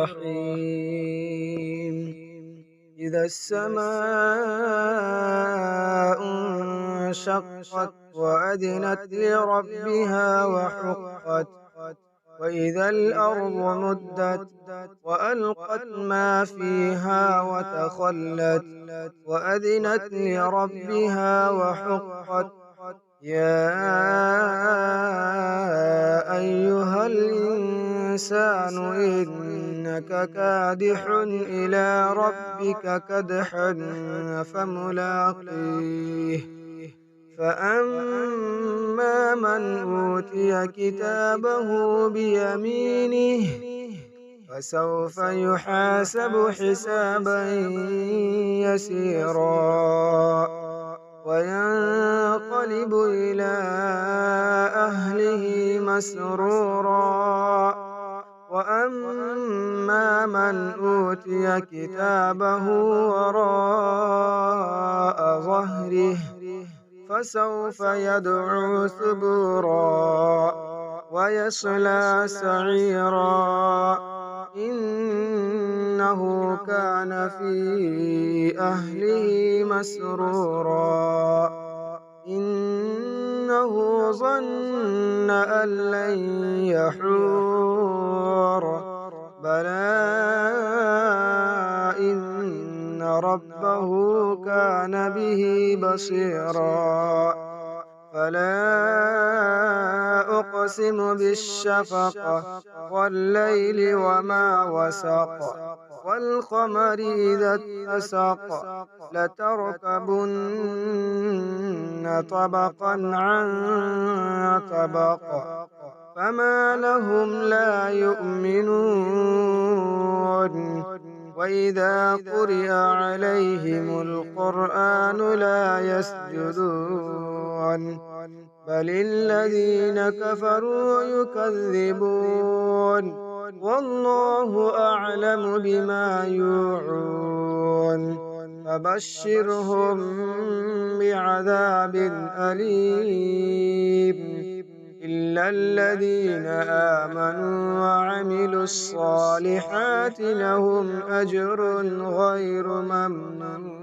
الرحيم إذا السماء انشقت وأذنت لربها وحقت وإذا الأرض مدت وألقت ما فيها وتخلت وأذنت لربها وحقت يا أيها الإنسان إنك كادح إلى ربك كدحا فملاقيه فأما من أوتي كتابه بيمينه فسوف يحاسب حسابا يسيرا وينقلب إلى أهله مسرورا وأما من أوتي كتابه وراء ظهره فسوف يدعو ثبورا ويصلى سعيرا إنه كان في أهله مسرورا إنه ظن أن لن يحور بلى إن ربه كان به بصيرا فلا أقسم بالشفق والليل وما وسق والقمر إذا اتسق لتركبن طبقا عن طبق فما لهم لا يؤمنون وإذا قرئ عليهم القرآن لا يسجدون بل الذين كفروا يكذبون والله أعلم بما يوعون فبشرهم بعذاب أليم إلا الذين آمنوا وعملوا الصالحات لهم أجر غير ممنون